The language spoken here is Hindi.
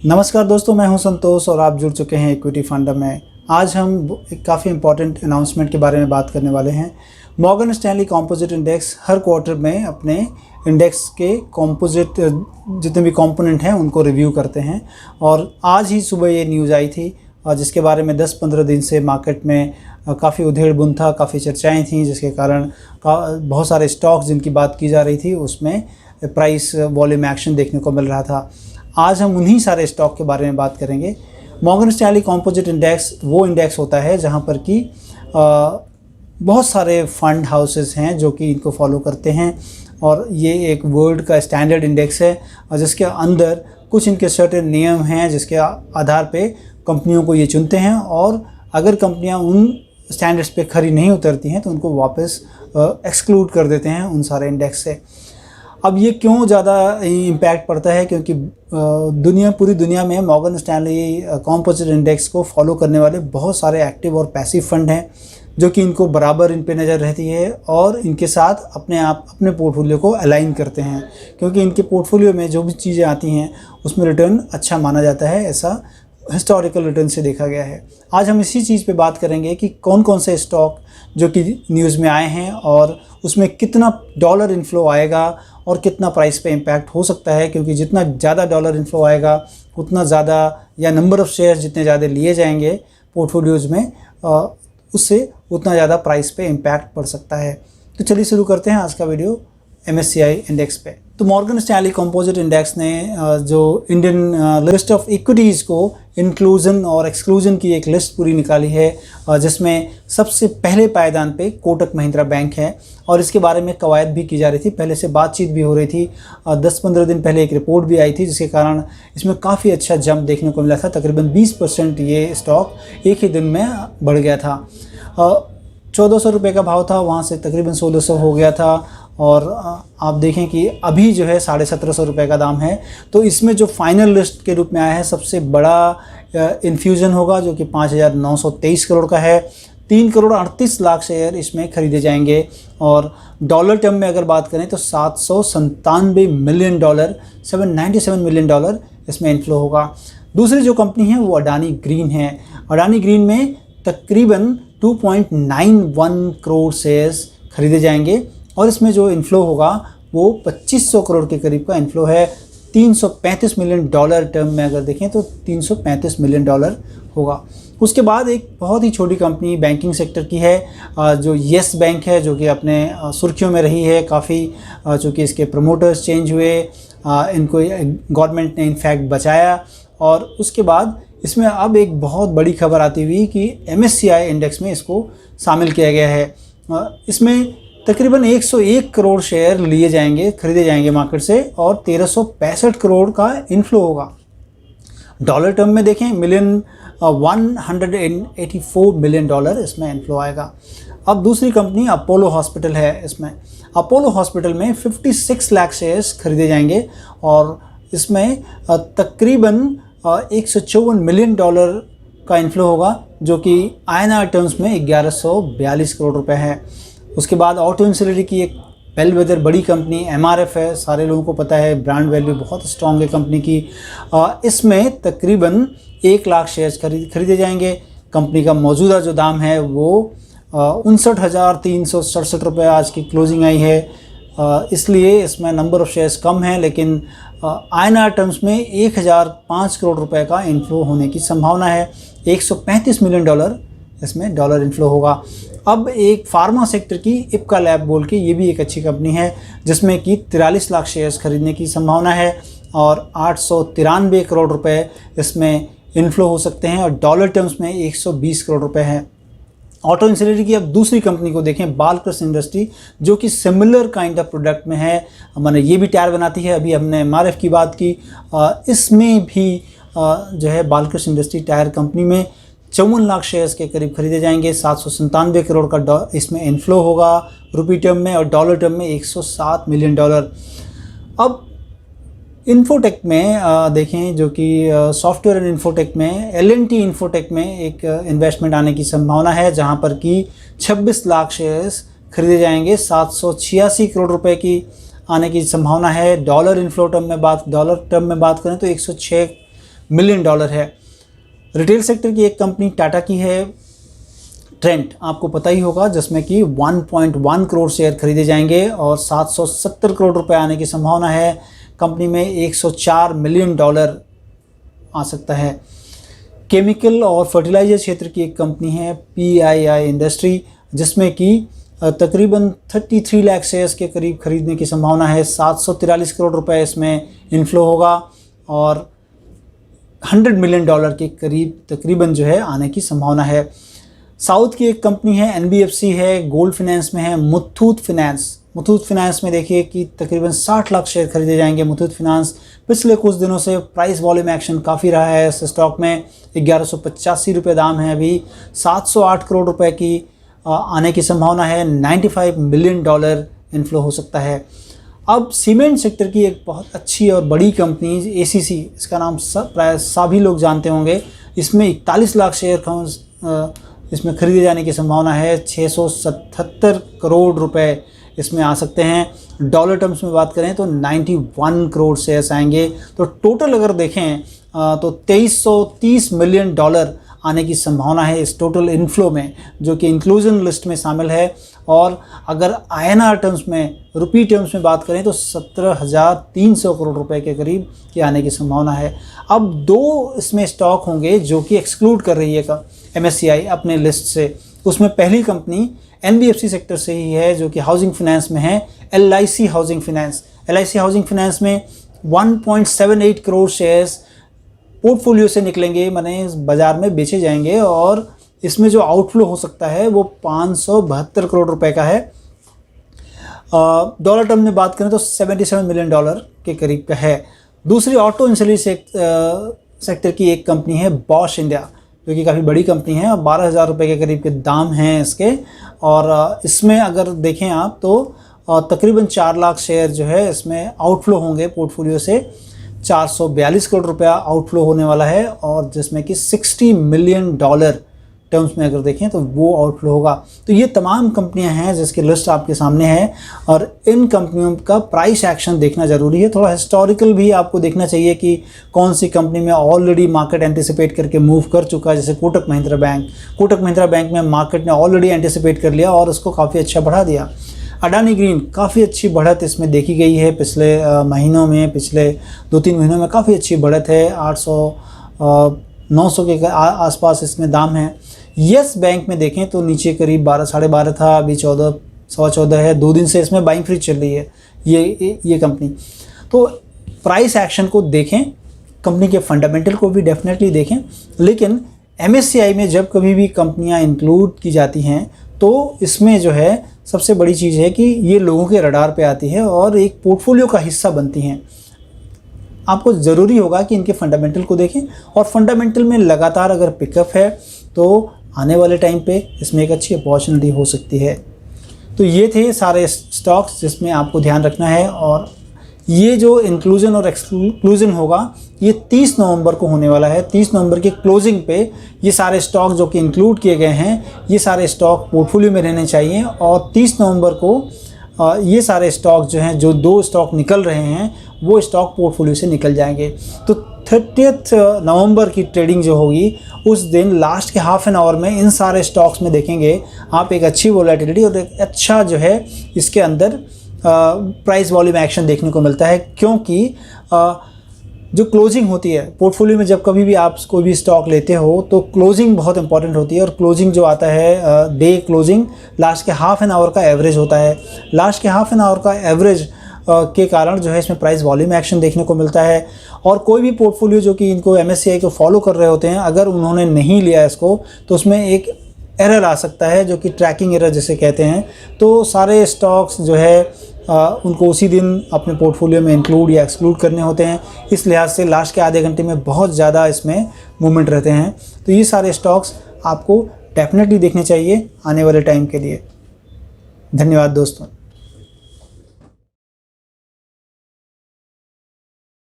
नमस्कार दोस्तों, मैं हूं संतोष और आप जुड़ चुके हैं इक्विटी फंडा में। आज हम एक काफ़ी इंपॉर्टेंट अनाउंसमेंट के बारे में बात करने वाले हैं। मॉर्गन स्टैनली कंपोजिट इंडेक्स हर क्वार्टर में अपने इंडेक्स के कंपोजिट जितने भी कंपोनेंट हैं उनको रिव्यू करते हैं और आज ही सुबह ये न्यूज़ आई थी जिसके बारे में 10-15 दिन से मार्केट में काफ़ी उधेड़ बुन था, काफ़ी चर्चाएँ थीं, जिसके कारण बहुत सारे स्टॉक्स जिनकी बात की जा रही थी उसमें प्राइस वॉल्यूम एक्शन देखने को मिल रहा था। आज हम उन्हीं सारे स्टॉक के बारे में बात करेंगे। मॉर्गन स्टैनली कंपोजिट इंडेक्स वो इंडेक्स होता है जहां पर कि बहुत सारे फंड हाउसेस हैं जो कि इनको फॉलो करते हैं और ये एक वर्ल्ड का स्टैंडर्ड इंडेक्स है और जिसके अंदर कुछ इनके सर्टेन नियम हैं जिसके आधार पे कंपनियों को ये चुनते हैं और अगर कंपनियां उन स्टैंडर्ड्स पे खरी नहीं उतरती हैं तो उनको वापस एक्सक्लूड कर देते हैं उन सारे इंडेक्स से। अब ये क्यों ज़्यादा इम्पैक्ट पड़ता है, क्योंकि पूरी दुनिया में मॉर्गन स्टैनली कंपोजिट इंडेक्स को फॉलो करने वाले बहुत सारे एक्टिव और पैसिव फंड हैं जो कि इनको बराबर इन पे नज़र रहती है और इनके साथ अपने पोर्टफोलियो को अलाइन करते हैं, क्योंकि इनके पोर्टफोलियो में जो भी चीज़ें आती हैं उसमें रिटर्न अच्छा माना जाता है, ऐसा हिस्टोरिकल रिटर्न से देखा गया है। आज हम इसी चीज़ पे बात करेंगे कि कौन कौन से स्टॉक जो कि न्यूज़ में आए हैं और उसमें कितना डॉलर इन्फ्लो आएगा और कितना प्राइस पे इम्पैक्ट हो सकता है, क्योंकि जितना ज़्यादा डॉलर इन्फ्लो आएगा उतना ज़्यादा या नंबर ऑफ़ शेयर्स जितने ज़्यादा लिए जाएंगे पोर्टफोलियोज़ में उससे उतना ज़्यादा प्राइस पे इम्पैक्ट पड़ सकता है। तो चलिए शुरू करते हैं आज का वीडियो MSCI इंडेक्स पे। तो मॉर्गन स्टैनली कंपोजिट इंडेक्स ने जो इंडियन लिस्ट ऑफ इक्विटीज़ को इंक्लूजन और एक्सक्लूजन की एक लिस्ट पूरी निकाली है जिसमें सबसे पहले पायदान पे कोटक महिंद्रा बैंक है और इसके बारे में कवायद भी की जा रही थी, पहले से बातचीत भी हो रही थी। 10-15 दिन पहले एक रिपोर्ट भी आई थी जिसके कारण इसमें काफ़ी अच्छा जंप देखने को मिला था। तकरीबन 20% ये स्टॉक एक ही दिन में बढ़ गया था। 1400 रुपये का भाव था, वहाँ से तकरीबन 1600 हो गया था और आप देखें कि अभी जो है 1750 रुपये का दाम है। तो इसमें जो फाइनल लिस्ट के रूप में आया है सबसे बड़ा इन्फ्यूज़न होगा जो कि 5,923 करोड़ का है। 3 करोड़ 38 लाख शेयर इसमें खरीदे जाएंगे और डॉलर टर्म में अगर बात करें तो $797 मिलियन, $797 मिलियन इसमें इन्फ्लो होगा। दूसरी जो कंपनी है वो अडानी ग्रीन है। अडानी ग्रीन में तकरीबन 2.91 करोड़ शेयर्स खरीदे जाएंगे और इसमें जो इन्फ्लो होगा वो 2500 करोड़ के करीब का इन्फ्लो है। $335 मिलियन टर्म में अगर देखें तो $335 मिलियन होगा। उसके बाद एक बहुत ही छोटी कंपनी बैंकिंग सेक्टर की है जो येस बैंक है, जो कि अपने सुर्खियों में रही है काफ़ी, चूँकि इसके प्रमोटर्स चेंज हुए, इनको गवर्नमेंट ने इनफैक्ट बचाया। और उसके बाद इसमें अब एक बहुत बड़ी खबर आती हुई कि MSCI इंडेक्स में इसको शामिल किया गया है। इसमें तकरीबन 101 करोड़ शेयर लिए जाएंगे, खरीदे जाएंगे मार्केट से और 1365 करोड़ का इन्फ्लो होगा। डॉलर टर्म में देखें $184 मिलियन इसमें इन्फ्लो आएगा। अब दूसरी कंपनी अपोलो हॉस्पिटल है। इसमें अपोलो हॉस्पिटल में 56 लाख शेयर्स खरीदे जाएंगे और इसमें तकरीबन $154 मिलियन का इन्फ्लो होगा जो कि INR टर्म्स में 1142 करोड़ रुपए है। उसके बाद ऑटो इंसुलरी की एक बेलवेदर बड़ी कंपनी MRF है, सारे लोगों को पता है, ब्रांड वैल्यू बहुत स्ट्रॉन्ग है कंपनी की। इसमें तकरीबन 1 लाख शेयर्स खरीदे जाएंगे। कंपनी का मौजूदा जो दाम है वो 59,367 रुपये आज की क्लोजिंग आई है, इसलिए इसमें नंबर ऑफ़ शेयर्स कम है, लेकिन INR टर्म्स में 1005 करोड़ रुपए का इन्फ्लो होने की संभावना है। $135 मिलियन इसमें डॉलर इन्फ्लो होगा। अब एक फार्मा सेक्टर की इप्का लैब बोल के ये भी एक अच्छी कंपनी है जिसमें कि 43 लाख शेयर्स खरीदने की संभावना है और 893 करोड़ रुपए इसमें इन्फ्लो हो सकते हैं और डॉलर टर्म्स में 120 करोड़ रुपए है। ऑटो इंसुलरी की अब दूसरी कंपनी को देखें, बालकृष्ण इंडस्ट्री, जो कि सिमिलर काइंड ऑफ प्रोडक्ट में है, मैंने ये भी टायर बनाती है। अभी हमने MRF की बात की, इसमें भी जो है बालकृष्ण इंडस्ट्री टायर कंपनी में 54 लाख शेयर्स के करीब खरीदे जाएंगे। 797 करोड़ का इसमें इन्फ्लो होगा रुपी टर्म में और डॉलर टर्म में $107 मिलियन। अब इन्फोटेक में देखें, जो कि सॉफ्टवेयर एंड इन्फोटेक में L&T इन्फोटेक में एक इन्वेस्टमेंट आने की संभावना है जहां पर कि 26 लाख शेयर्स खरीदे जाएंगे। 786 करोड़ रुपए की आने की संभावना है। डॉलर टर्म में बात करें तो 106 मिलियन डॉलर है। रिटेल सेक्टर की एक कंपनी टाटा की है ट्रेंट, आपको पता ही होगा, जिसमें कि 1.1 करोड़ शेयर खरीदे जाएंगे और 770 करोड़ रुपए आने की संभावना है। कंपनी में 104 मिलियन डॉलर आ सकता है। केमिकल और फर्टिलाइजर क्षेत्र की एक कंपनी है PII इंडस्ट्री, जिसमें कि तकरीबन 33 लाख शेयर्स के करीब खरीदने की संभावना है। 743 करोड़ रुपए इसमें इनफ्लो होगा और 100 मिलियन डॉलर के करीब तकरीबन जो है आने की संभावना है। साउथ की एक कंपनी है NBFC है, गोल्ड फाइनेंस में है मुथूट फाइनेंस। मुथूट फाइनेंस में देखिए कि तकरीबन 60 लाख शेयर खरीदे जाएंगे। मुथूट फाइनेंस पिछले कुछ दिनों से प्राइस वॉल्यूम एक्शन काफ़ी रहा है इस स्टॉक में। 1185 रुपये दाम है अभी। 708 करोड़ रुपए की आने की संभावना है। 95 मिलियन डॉलर इनफ्लो हो सकता है। अब सीमेंट सेक्टर की एक बहुत अच्छी और बड़ी कंपनी ACC, इसका नाम प्राय सभी लोग जानते होंगे। इसमें 41 लाख शेयर इसमें खरीदे जाने की संभावना है। 677 करोड़ रुपए इसमें आ सकते हैं। डॉलर टर्म्स में बात करें तो 91 करोड़ शेयर्स आएंगे। तो टोटल अगर देखें तो 2330 मिलियन डॉलर आने की संभावना है इस टोटल इनफ्लो में, जो कि इंक्लूजन लिस्ट में शामिल है। और अगर INR टर्म्स में, रुपी टर्म्स में बात करें तो 17,300 करोड़ रुपए के करीब की आने की संभावना है। अब 2 इसमें स्टॉक होंगे जो कि एक्सक्लूड कर रही है MSCI अपने लिस्ट से। उसमें पहली कंपनी NBFC सेक्टर से ही है, जो कि हाउसिंग फाइनेंस में है, LIC housing finance. LIC housing finance में 1.78 करोड़ शेयर्स पोर्टफोलियो से निकलेंगे, माने बाज़ार में बेचे जाएंगे और इसमें जो आउटफ्लो हो सकता है वो 572 करोड़ रुपए का है। डॉलर टर्म में बात करें तो 77 मिलियन डॉलर के करीब का है। दूसरी ऑटो इंडस्ट्री सेक्टर की एक कंपनी है बॉश इंडिया, जो कि काफ़ी बड़ी कंपनी है और 12,000 रुपये के करीब के दाम हैं इसके। और इसमें अगर देखें आप तो तकरीबन 4 लाख शेयर जो है इसमें आउटफ्लो होंगे पोर्टफोलियो से। 442 करोड़ रुपया आउटफ्लो होने वाला है और जिसमें कि 60 मिलियन डॉलर टर्म्स में अगर देखें तो वो आउटफ्लो होगा। तो ये तमाम कंपनियां हैं जिसकी लिस्ट आपके सामने है और इन कंपनियों का प्राइस एक्शन देखना ज़रूरी है। थोड़ा हिस्टोरिकल भी आपको देखना चाहिए कि कौन सी कंपनी में ऑलरेडी मार्केट एंटिसिपेट करके मूव कर चुका है। जैसे कोटक महिंद्रा बैंक, कोटक महिंद्रा बैंक में मार्केट ने ऑलरेडी एंटिसिपेट कर लिया और उसको काफ़ी अच्छा बढ़ा दिया। अडानी ग्रीन, काफ़ी अच्छी बढ़त इसमें देखी गई है पिछले महीनों में, पिछले 2-3 महीनों में काफ़ी अच्छी बढ़त है। 800-900 के आसपास इसमें दाम है। यस बैंक में देखें तो नीचे करीब 12-12.5 था, अभी 14-14.25 है। 2 दिन से इसमें बाइंग फ्रीज चल रही है ये कंपनी। तो प्राइस एक्शन को देखें, कंपनी के फंडामेंटल को भी डेफिनेटली देखें, लेकिन MSCI में जब कभी भी कंपनियां इंक्लूड की जाती हैं तो इसमें जो है सबसे बड़ी चीज़ है कि ये लोगों के रडार पे आती है और एक पोर्टफोलियो का हिस्सा बनती हैं। आपको ज़रूरी होगा कि इनके फंडामेंटल को देखें और फंडामेंटल में लगातार अगर पिकअप है तो आने वाले टाइम पे इसमें एक अच्छी अपॉर्चुनिटी हो सकती है। तो ये थे सारे स्टॉक्स जिसमें आपको ध्यान रखना है। और ये जो इंक्लूजन और एक्सक्लूजन होगा ये 30 नवंबर को होने वाला है। 30 नवंबर की क्लोजिंग पे ये सारे स्टॉक जो कि इंक्लूड किए गए हैं, ये सारे स्टॉक पोर्टफोलियो में रहने चाहिए। और 30 नवंबर को ये सारे स्टॉक जो हैं, जो 2 स्टॉक निकल रहे हैं, वो स्टॉक पोर्टफोलियो से निकल जाएंगे। तो 30 नवंबर की ट्रेडिंग जो होगी उस दिन लास्ट के हाफ एन आवर में इन सारे स्टॉक्स में देखेंगे आप एक अच्छी वोलेटिलिटी और एक अच्छा जो है इसके अंदर प्राइस वॉल्यूम एक्शन देखने को मिलता है। क्योंकि जो क्लोजिंग होती है पोर्टफोलियो में, जब कभी भी आप कोई भी स्टॉक लेते हो तो क्लोजिंग बहुत इंपॉर्टेंट होती है। और क्लोजिंग जो आता है डे क्लोजिंग लास्ट के हाफ एन आवर का एवरेज होता है। लास्ट के हाफ एन आवर का एवरेज के कारण जो है इसमें प्राइस वॉल्यूम एक्शन देखने को मिलता है। और कोई भी पोर्टफोलियो जो कि इनको MSCI को फॉलो कर रहे होते हैं, अगर उन्होंने नहीं लिया इसको तो उसमें एक एरर आ सकता है जो कि ट्रैकिंग एरर जिसे कहते हैं। तो सारे स्टॉक्स जो है उनको उसी दिन अपने पोर्टफोलियो में इंक्लूड या एक्सक्लूड करने होते हैं। इस लिहाज से लास्ट के आधे घंटे में बहुत ज़्यादा इसमें मूवमेंट रहते हैं। तो ये सारे स्टॉक्स आपको डेफिनेटली देखने चाहिए आने वाले टाइम के लिए। धन्यवाद दोस्तों।